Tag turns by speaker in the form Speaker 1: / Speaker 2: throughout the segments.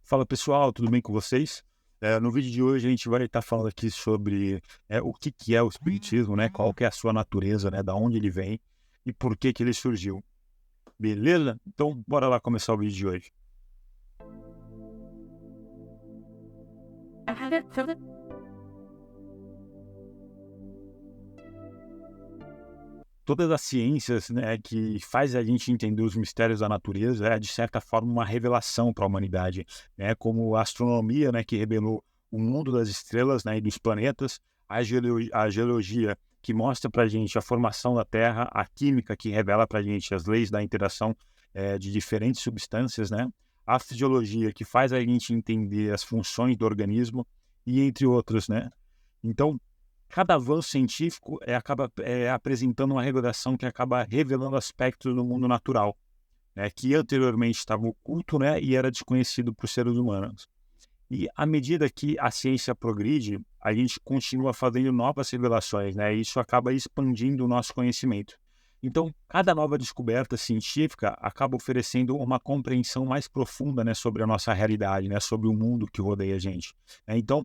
Speaker 1: Fala pessoal, tudo bem com vocês? No vídeo de hoje a gente vai estar falando aqui sobre o que, que é o espiritismo, né? Qual que é a sua natureza, né? Da onde ele vem e por que que ele surgiu. Beleza? Então bora lá começar o vídeo de hoje. Todas as ciências, né, que faz a gente entender os mistérios da natureza é de certa forma uma revelação para a humanidade, né? Como a astronomia, né, que revelou o mundo das estrelas, né, e dos planetas, a geologia que mostra para a gente a formação da Terra, a química que revela para a gente as leis da interação de diferentes substâncias, né? A fisiologia que faz a gente entender as funções do organismo e entre outros, né? Então, cada avanço científico acaba apresentando uma revelação que acaba revelando aspectos do mundo natural, né, que anteriormente estava oculto, né, e era desconhecido para os seres humanos. E à medida que a ciência progride, a gente continua fazendo novas revelações, né, e isso acaba expandindo o nosso conhecimento. Então, cada nova descoberta científica acaba oferecendo uma compreensão mais profunda, né, sobre a nossa realidade, né, sobre o mundo que rodeia a gente. Então,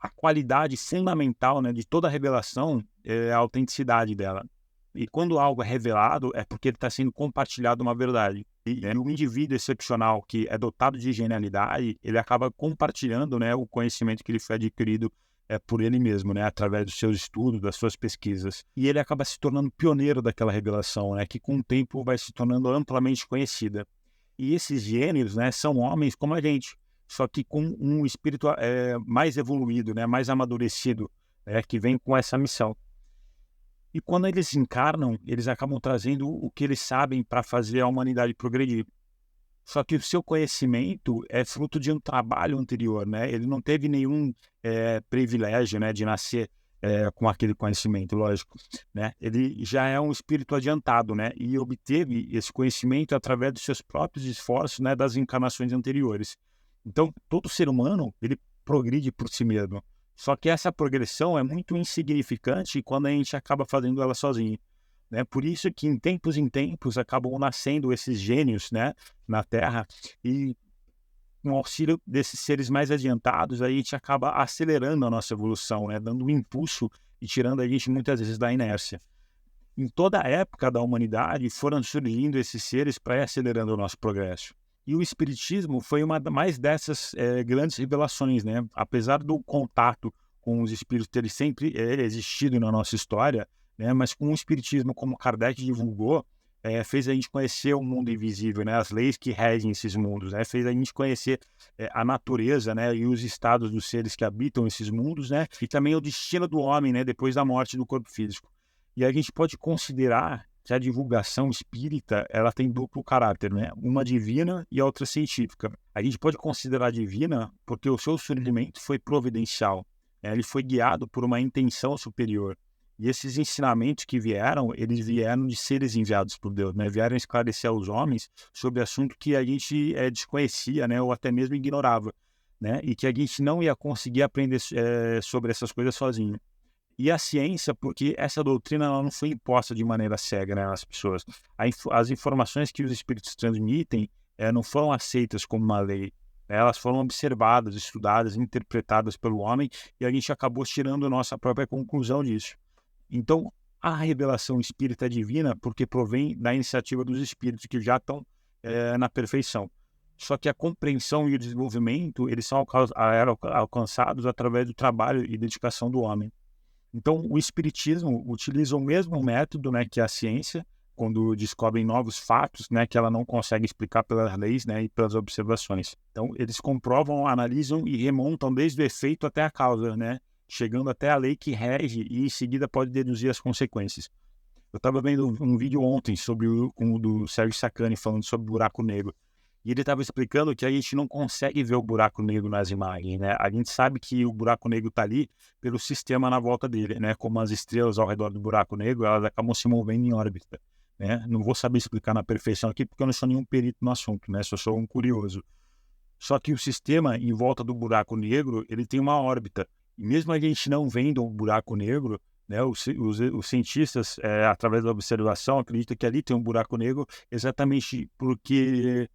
Speaker 1: a qualidade fundamental, né, de toda revelação é a autenticidade dela. E quando algo é revelado, é porque ele está sendo compartilhado uma verdade. E o indivíduo excepcional que é dotado de genialidade, ele acaba compartilhando, né, o conhecimento que ele foi adquirido por ele mesmo, né, através dos seus estudos, das suas pesquisas. E ele acaba se tornando pioneiro daquela revelação, né, que com o tempo vai se tornando amplamente conhecida. E esses gênios, né, são homens como a gente, só que com um espírito mais evoluído, né, mais amadurecido, que vem com essa missão. E quando eles encarnam, eles acabam trazendo o que eles sabem para fazer a humanidade progredir. Só que o seu conhecimento é fruto de um trabalho anterior, né? Ele não teve nenhum privilégio, né, de nascer com aquele conhecimento, lógico, né? Ele já é um espírito adiantado, né? E obteve esse conhecimento através dos seus próprios esforços, né, das encarnações anteriores. Então, todo ser humano, ele progride por si mesmo. Só que essa progressão é muito insignificante quando a gente acaba fazendo ela sozinho, né? Por isso que em tempos acabam nascendo esses gênios, né, na Terra, e com o auxílio desses seres mais adiantados, aí a gente acaba acelerando a nossa evolução, né, dando um impulso e tirando a gente muitas vezes da inércia. Em toda a época da humanidade foram surgindo esses seres para ir acelerando o nosso progresso. E o Espiritismo foi uma mais dessas grandes revelações, né? Apesar do contato com os espíritos ter sempre existido na nossa história, né? Mas com o Espiritismo, como Kardec divulgou, fez a gente conhecer o mundo invisível, né? As leis que regem esses mundos, né? Fez a gente conhecer a natureza, né? E os estados dos seres que habitam esses mundos, né? E também o destino do homem, né? Depois da morte do corpo físico. E a gente pode considerar que a divulgação espírita ela tem duplo caráter, né? Uma divina e a outra científica. A gente pode considerar divina porque o seu surgimento foi providencial, né? Ele foi guiado por uma intenção superior. E esses ensinamentos que vieram, eles vieram de seres enviados por Deus, né? Vieram esclarecer aos homens sobre assunto que a gente desconhecia, né? Ou até mesmo ignorava, né? E que a gente não ia conseguir aprender sobre essas coisas sozinho. E a ciência, porque essa doutrina ela não foi imposta de maneira cega, né, às pessoas. As informações que os espíritos transmitem não foram aceitas como uma lei. Né, elas foram observadas, estudadas, interpretadas pelo homem e a gente acabou tirando a nossa própria conclusão disso. Então, a revelação espírita é divina porque provém da iniciativa dos espíritos que já estão na perfeição. Só que a compreensão e o desenvolvimento, eles eram alcançados através do trabalho e dedicação do homem. Então, o espiritismo utiliza o mesmo método, né, que a ciência, quando descobrem novos fatos, né, que ela não consegue explicar pelas leis, né, e pelas observações. Então, eles comprovam, analisam e remontam desde o efeito até a causa, né, chegando até a lei que rege e em seguida pode deduzir as consequências. Eu estava vendo um vídeo ontem sobre o do Sérgio Sacani falando sobre buraco negro. E ele estava explicando que a gente não consegue ver o buraco negro nas imagens, né? A gente sabe que o buraco negro está ali pelo sistema na volta dele, né? Como as estrelas ao redor do buraco negro, elas acabam se movendo em órbita, né? Não vou saber explicar na perfeição aqui porque eu não sou nenhum perito no assunto, né? Só sou um curioso. Só que o sistema em volta do buraco negro, ele tem uma órbita. E mesmo a gente não vendo o buraco negro, né, os cientistas, através da observação, acreditam que ali tem um buraco negro exatamente porque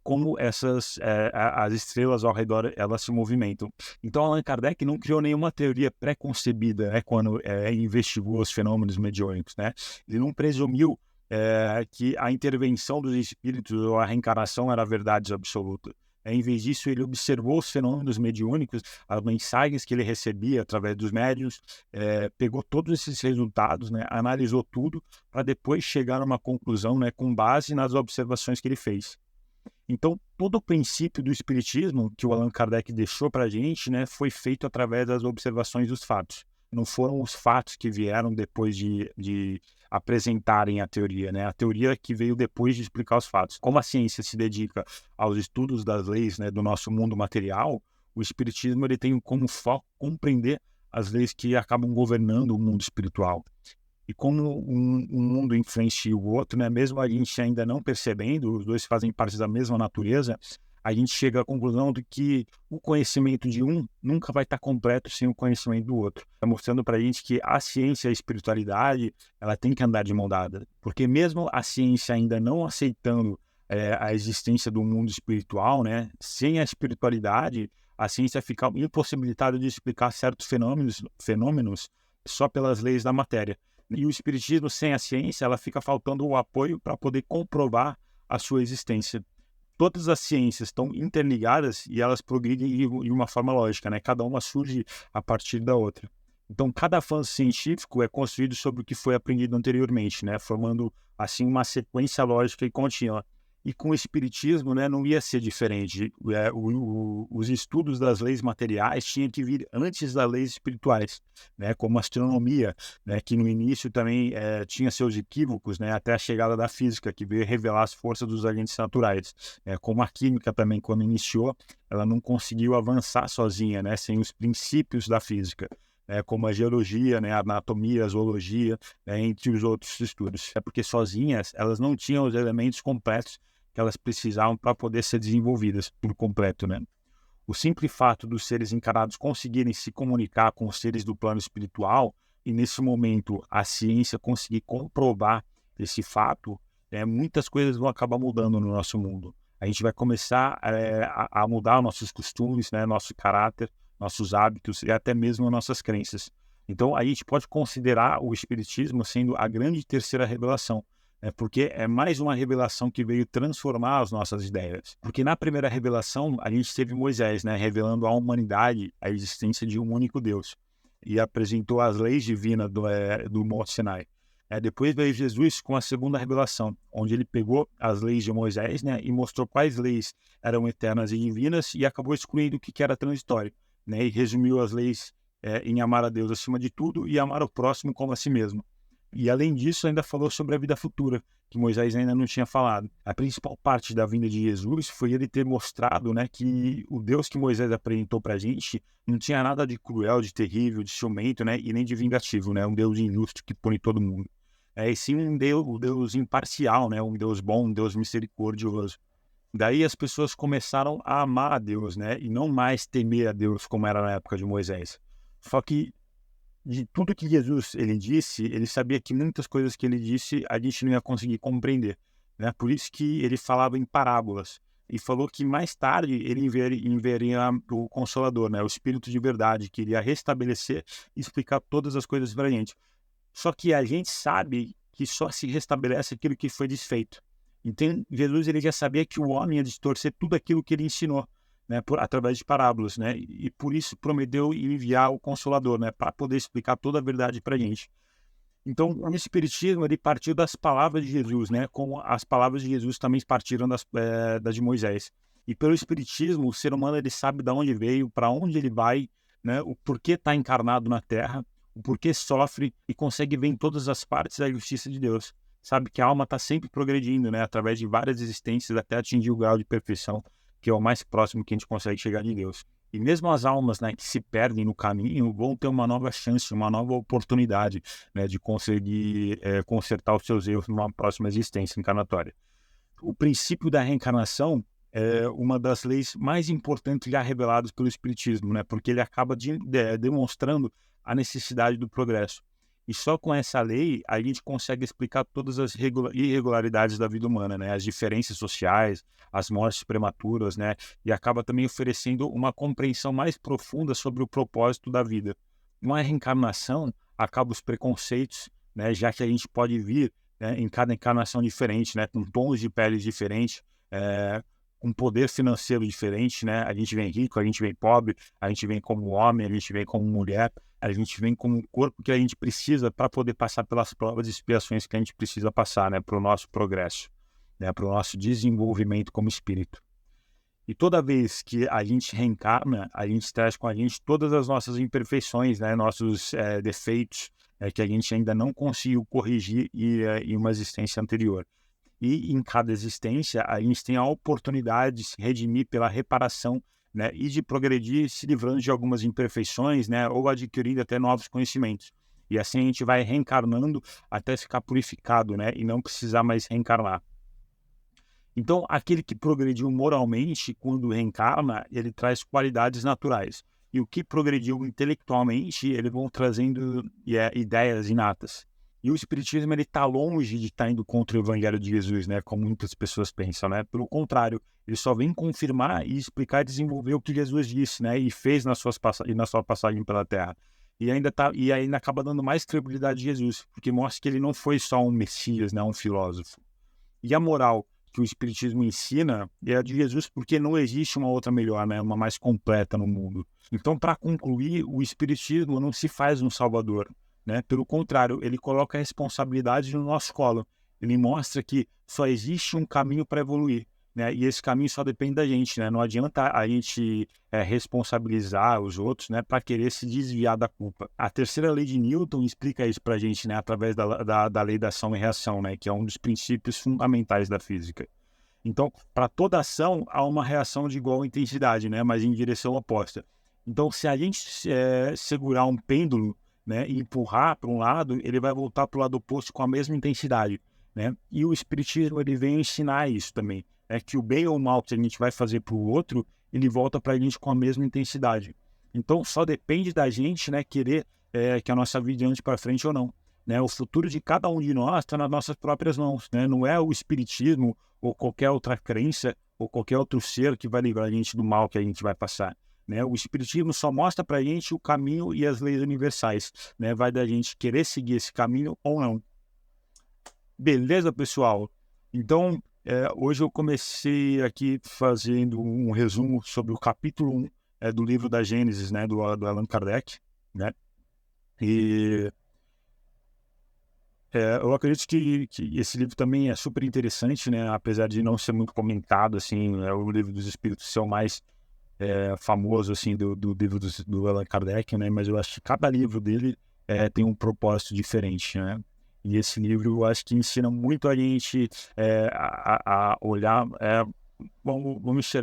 Speaker 1: como as estrelas ao redor elas se movimentam. Então, Allan Kardec não criou nenhuma teoria pré-concebida, né, quando investigou os fenômenos mediúnicos, né? Ele não presumiu que a intervenção dos espíritos ou a reencarnação era verdade absoluta. Em vez disso, ele observou os fenômenos mediúnicos, as mensagens que ele recebia através dos médiuns, pegou todos esses resultados, né, analisou tudo, para depois chegar a uma conclusão, né, com base nas observações que ele fez. Então, todo o princípio do espiritismo que o Allan Kardec deixou para a gente, né, foi feito através das observações dos fatos. Não foram os fatos que vieram depois de apresentarem a teoria, né? A teoria que veio depois de explicar os fatos. Como a ciência se dedica aos estudos das leis, né, do nosso mundo material, o espiritismo ele tem como foco compreender as leis que acabam governando o mundo espiritual. E como um mundo influencia o outro, né, mesmo a gente ainda não percebendo, os dois fazem parte da mesma natureza, a gente chega à conclusão de que o conhecimento de um nunca vai estar completo sem o conhecimento do outro. Está mostrando para a gente que a ciência e a espiritualidade, ela tem que andar de mão dada. Porque mesmo a ciência ainda não aceitando a existência do mundo espiritual, né, sem a espiritualidade, a ciência fica impossibilitada de explicar certos fenômenos só pelas leis da matéria. E o espiritismo, sem a ciência, ela fica faltando o apoio para poder comprovar a sua existência. Todas as ciências estão interligadas e elas progridem de uma forma lógica, né? Cada uma surge a partir da outra. Então, cada avanço científico é construído sobre o que foi aprendido anteriormente, né? Formando, assim, uma sequência lógica e contínua. E com o espiritismo, né, não ia ser diferente. Os estudos das leis materiais tinham que vir antes das leis espirituais, né, como a astronomia, né, que no início também tinha seus equívocos, né, até a chegada da física, que veio revelar as forças dos agentes naturais. Como a química também, quando iniciou, ela não conseguiu avançar sozinha, né, sem os princípios da física. Como a geologia, né, a anatomia, a zoologia, entre os outros estudos. Porque sozinhas elas não tinham os elementos completos que elas precisavam para poder ser desenvolvidas por completo, né? O simples fato dos seres encarnados conseguirem se comunicar com os seres do plano espiritual e, nesse momento, a ciência conseguir comprovar esse fato, muitas coisas vão acabar mudando no nosso mundo. A gente vai começar a mudar nossos costumes, né, nosso caráter, nossos hábitos e até mesmo nossas crenças. Então, a gente pode considerar o Espiritismo sendo a grande terceira revelação, porque é mais uma revelação que veio transformar as nossas ideias. Porque na primeira revelação, a gente teve Moisés, né, revelando à humanidade a existência de um único Deus e apresentou as leis divinas do Monte Sinai. Depois veio Jesus com a segunda revelação, onde ele pegou as leis de Moisés, né, e mostrou quais leis eram eternas e divinas e acabou excluindo o que era transitório, né, e resumiu as leis em amar a Deus acima de tudo e amar o próximo como a si mesmo. E, além disso, ainda falou sobre a vida futura, que Moisés ainda não tinha falado. A principal parte da vinda de Jesus foi ele ter mostrado, né, que o Deus que Moisés apresentou para a gente não tinha nada de cruel, de terrível, de ciumento, né, e nem de vingativo, né, um Deus injusto que pune todo mundo. E sim um Deus imparcial, né, um Deus bom, um Deus misericordioso. Daí as pessoas começaram a amar a Deus, né, e não mais temer a Deus como era na época de Moisés. Só que de tudo que Jesus ele disse, ele sabia que muitas coisas que ele disse a gente não ia conseguir compreender, né? Por isso que ele falava em parábolas e falou que mais tarde ele enviaria o Consolador, né? O Espírito de verdade, que iria restabelecer e explicar todas as coisas para a gente. Só que a gente sabe que só se restabelece aquilo que foi desfeito. Então Jesus ele já sabia que o homem ia distorcer tudo aquilo que ele ensinou, né, através de parábolas, né, e por isso prometeu enviar o Consolador, né, para poder explicar toda a verdade para a gente. Então, o Espiritismo ele partiu das palavras de Jesus, né, como as palavras de Jesus também partiram das de Moisés. E pelo Espiritismo, o ser humano ele sabe de onde veio, para onde ele vai, né, o porquê está encarnado na Terra, o porquê sofre e consegue ver em todas as partes a justiça de Deus. Sabe que a alma está sempre progredindo, né, através de várias existências até atingir o grau de perfeição, que é o mais próximo que a gente consegue chegar de Deus. E mesmo as almas, né, que se perdem no caminho vão ter uma nova chance, uma nova oportunidade, né, de conseguir consertar os seus erros numa próxima existência encarnatória. O princípio da reencarnação é uma das leis mais importantes já reveladas pelo Espiritismo, né, porque ele acaba demonstrando a necessidade do progresso. E só com essa lei a gente consegue explicar todas as irregularidades da vida humana, né? As diferenças sociais, as mortes prematuras, né? E acaba também oferecendo uma compreensão mais profunda sobre o propósito da vida. Uma reencarnação acaba os preconceitos, né? Já que a gente pode vir, né, em cada encarnação diferente, né? Com tons de pele diferentes, com poder financeiro diferente, né? A gente vem rico, a gente vem pobre, a gente vem como homem, a gente vem como mulher, a gente vem como o corpo que a gente precisa para poder passar pelas provas e expiações que a gente precisa passar, né? Para o nosso progresso, né? Para o nosso desenvolvimento como espírito. E toda vez que a gente reencarna, a gente traz com a gente todas as nossas imperfeições, né? Nossos defeitos, que a gente ainda não conseguiu corrigir em uma existência anterior. E em cada existência, a gente tem a oportunidade de se redimir pela reparação, né, e de progredir se livrando de algumas imperfeições, né, ou adquirindo até novos conhecimentos. E assim a gente vai reencarnando até ficar purificado, né, e não precisar mais reencarnar. Então, aquele que progrediu moralmente, quando reencarna, ele traz qualidades naturais. E o que progrediu intelectualmente, eles vão trazendo ideias inatas. E o espiritismo, ele está longe de estar indo contra o evangelho de Jesus, né? Como muitas pessoas pensam, né? Pelo contrário, ele só vem confirmar e explicar e desenvolver o que Jesus disse, né? E fez na sua passagem pela Terra. E ainda acaba dando mais credibilidade a Jesus, porque mostra que ele não foi só um Messias, né? Um filósofo. E a moral que o espiritismo ensina é a de Jesus, porque não existe uma outra melhor, né? Uma mais completa no mundo. Então, para concluir, o espiritismo não se faz um salvador, né? Pelo contrário, ele coloca a responsabilidade no nosso colo. Ele mostra que só existe um caminho para evoluir, né? E esse caminho só depende da gente, né? Não adianta a gente responsabilizar os outros, né? Para querer se desviar da culpa. A terceira lei de Newton explica isso para a gente, né? Através da lei da ação e reação, né? Que é um dos princípios fundamentais da física. Então, para toda ação, há uma reação de igual intensidade, né? Mas em direção oposta. Então, se a gente segurar um pêndulo, né, e empurrar para um lado, ele vai voltar para o lado oposto com a mesma intensidade, né? E o espiritismo, ele vem ensinar isso também, né? Que o bem ou o mal que a gente vai fazer para o outro, ele volta para a gente com a mesma intensidade. Então, só depende da gente, né, querer que a nossa vida ande para frente ou não. Né? O futuro de cada um de nós está nas nossas próprias mãos, né? Não é o espiritismo ou qualquer outra crença ou qualquer outro ser que vai livrar a gente do mal que a gente vai passar. Né? O espiritismo só mostra para a gente o caminho e as leis universais. Né? Vai da gente querer seguir esse caminho ou não. Beleza, pessoal? Então, hoje eu comecei aqui fazendo um resumo sobre o capítulo 1 do livro da Gênesis, né? do Allan Kardec. Né? E eu acredito que esse livro também é super interessante, né? Apesar de não ser muito comentado, assim, é o livro dos Espíritos ser o mais famoso, assim, do livro do Allan Kardec, né? Mas eu acho que cada livro dele tem um propósito diferente, né? E esse livro eu acho que ensina muito a gente a olhar, vamos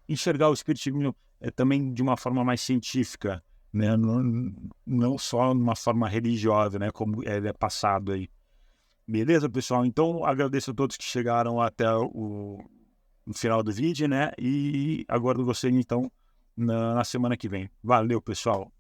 Speaker 1: enxergar o espiritismo também de uma forma mais científica, né? Não só de uma forma religiosa, né? Como é passado aí. Beleza, pessoal? Então, agradeço a todos que chegaram até no final do vídeo, né? E aguardo vocês, então, na semana que vem. Valeu, pessoal!